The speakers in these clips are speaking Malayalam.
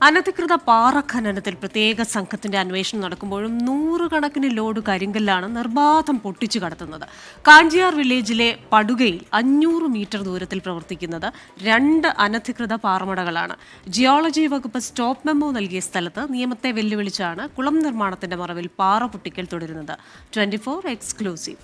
അനധികൃത പാറ ഖനനത്തിൽ പ്രത്യേക സംഘത്തിന്റെ അന്വേഷണം നടക്കുമ്പോഴും നൂറുകണക്കിന് ലോഡ് കരിങ്കല്ലാണ് നിർബാധം പൊട്ടിച്ചു കടത്തുന്നത്. കാഞ്ചിയാർ വില്ലേജിലെ പടുകയിൽ 500 മീറ്റർ ദൂരത്തിൽ പ്രവർത്തിക്കുന്നത് 2 അനധികൃത പാറമടകളാണ്. ജിയോളജി വകുപ്പ് സ്റ്റോപ്പ് മെമ്മോ നൽകിയ സ്ഥലത്ത് നിയമത്തെ വെല്ലുവിളിച്ചാണ് കുളം നിർമ്മാണത്തിന്റെ മറവിൽ പാറ പൊട്ടിക്കൽ തുടരുന്നത്. 24 എക്സ്ക്ലൂസീവ്.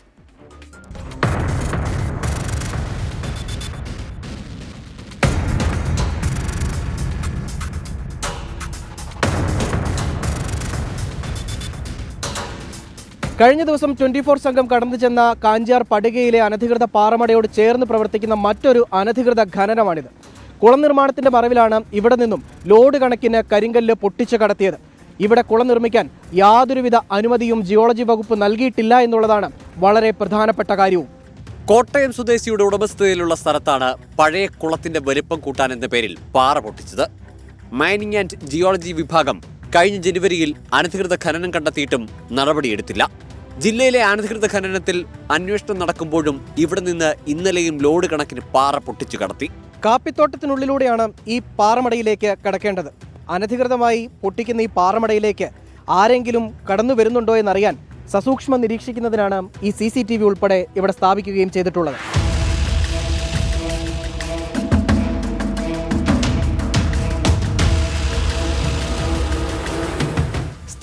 കഴിഞ്ഞ ദിവസം 24 സംഘം കടന്നു ചെന്ന കാഞ്ചിയാർ പടുകയിലെ അനധികൃത പാറമടയോട് ചേർന്ന് പ്രവർത്തിക്കുന്ന മറ്റൊരു അനധികൃത ഖനനമാണിത്. കുളം നിർമ്മാണത്തിന്റെ മറവിലാണ് ഇവിടെ നിന്നും ലോഡ് കണക്കിന് കരിങ്കല്ല് പൊട്ടിച്ചു കടത്തിയത്. ഇവിടെ കുളം നിർമ്മിക്കാൻ യാതൊരുവിധ അനുമതിയും ജിയോളജി വകുപ്പ് നൽകിയിട്ടില്ല എന്നുള്ളതാണ് വളരെ പ്രധാനപ്പെട്ട കാര്യവും. കോട്ടയം സ്വദേശിയുടെ ഉടമസ്ഥതയിലുള്ള സ്ഥലത്താണ് പഴയ കുളത്തിന്റെ വലിപ്പം കൂട്ടാനെന്ന പേരിൽ പാറ പൊട്ടിച്ചത്. മൈനിങ് ആൻഡ് ജിയോളജി വിഭാഗം കഴിഞ്ഞ ജനുവരിയിൽ അനധികൃത ഖനനം കണ്ടെത്തിയിട്ടും നടപടിയെടുത്തില്ല. ജില്ലയിലെ അനധികൃത ഖനനത്തിൽ അന്വേഷണം നടക്കുമ്പോഴും ഇവിടെ നിന്ന് ഇന്നലെയും ലോഡ് കണക്കിന് പാറ പൊട്ടിച്ചു കടത്തി. കാപ്പിത്തോട്ടത്തിനുള്ളിലൂടെയാണ് ഈ പാറമടയിലേക്ക് കടക്കേണ്ടത്. അനധികൃതമായി പൊട്ടിക്കുന്ന ഈ പാറമടയിലേക്ക് ആരെങ്കിലും കടന്നു വരുന്നുണ്ടോ എന്നറിയാൻ സസൂക്ഷ്മം നിരീക്ഷിക്കുന്നതിനാണ് ഈ CCTV ഉൾപ്പെടെ ഇവിടെ സ്ഥാപിക്കുകയും ചെയ്തിട്ടുള്ളത്.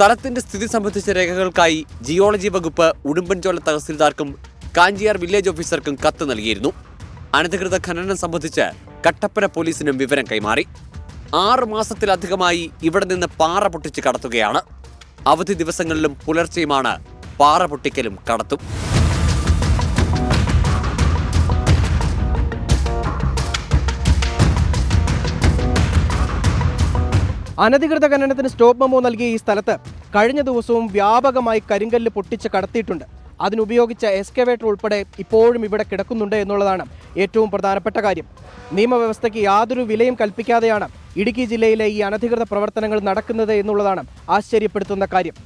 സ്ഥലത്തിന്റെ സ്ഥിതി സംബന്ധിച്ച രേഖകൾക്കായി ജിയോളജി വകുപ്പ് ഉടുമ്പൻചോല തഹസിൽദാർക്കും കാഞ്ചിയാർ വില്ലേജ് ഓഫീസർക്കും കത്ത് നൽകിയിരുന്നു. അനധികൃത ഖനനം സംബന്ധിച്ച് കട്ടപ്പന പോലീസിനും വിവരം കൈമാറി. 6 മാസത്തിലധികമായി ഇവിടെ നിന്ന് പാറ പൊട്ടിച്ച് കടത്തുകയാണ്. അവധി ദിവസങ്ങളിലും പുലർച്ചെയുമാണ് പാറ പൊട്ടിക്കലും കടത്തും. അനധികൃത ഖനനത്തിന് സ്റ്റോപ്പ് മെമ്മോ നൽകിയ ഈ സ്ഥലത്ത് കഴിഞ്ഞ ദിവസവും വ്യാപകമായി കരിങ്കല്ല് പൊട്ടിച്ച് കടത്തിയിട്ടുണ്ട്. അതിനുപയോഗിച്ച എക്സ്കവേറ്റർ ഉൾപ്പെടെ ഇപ്പോഴും ഇവിടെ കിടക്കുന്നുണ്ട് എന്നുള്ളതാണ് ഏറ്റവും പ്രധാനപ്പെട്ട കാര്യം. നിയമവ്യവസ്ഥയ്ക്ക് യാതൊരു വിലയും കൽപ്പിക്കാതെയാണ് ഇടുക്കി ജില്ലയിലെ ഈ അനധികൃത പ്രവർത്തനങ്ങൾ നടക്കുന്നത് എന്നുള്ളതാണ് ആശ്ചര്യപ്പെടുത്തുന്ന കാര്യം.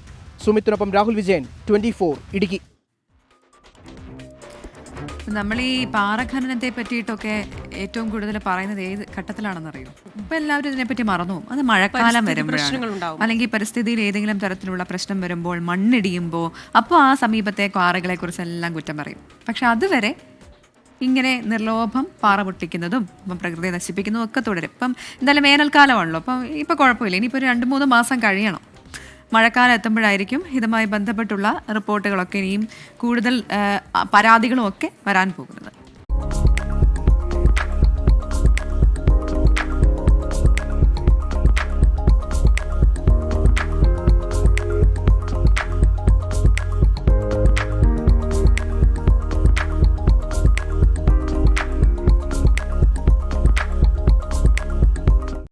സുമിത്തിനൊപ്പം രാഹുൽ വിജയൻ, 24 ഇടുക്കി. നമ്മൾ ഈ പാറഖനനത്തെ പറ്റിയിട്ടൊക്കെ ഏറ്റവും കൂടുതൽ പറയുന്നത് ഏത് ഘട്ടത്തിലാണെന്നറിയോ? ഇപ്പൊ എല്ലാവരും ഇതിനെപ്പറ്റി മറന്നു പോകും. അത് മഴക്കാലം വരുമ്പോഴാണ്, അല്ലെങ്കിൽ പരിസ്ഥിതിയിൽ ഏതെങ്കിലും തരത്തിലുള്ള പ്രശ്നം വരുമ്പോൾ, മണ്ണിടിയുമ്പോൾ, അപ്പോൾ ആ സമീപത്തെ പാറകളെ കുറിച്ചെല്ലാം കുറ്റം പറയും. പക്ഷെ അതുവരെ ഇങ്ങനെ നിർലോഭം പാറ പൊട്ടിക്കുന്നതും ഇപ്പം പ്രകൃതിയെ നശിപ്പിക്കുന്നതും ഒക്കെ തുടരും. ഇപ്പം എന്തായാലും വേനൽക്കാലമാണല്ലോ, അപ്പം ഇപ്പം കുഴപ്പമില്ല. ഇനിയിപ്പോൾ ഒരു 2-3 മാസം കഴിയണം. മഴക്കാലം എത്തുമ്പോഴായിരിക്കും ഇതുമായി ബന്ധപ്പെട്ടുള്ള റിപ്പോർട്ടുകളൊക്കെ ഇനിയും കൂടുതൽ പരാതികളും ഒക്കെ വരാൻ പോകുന്നത്.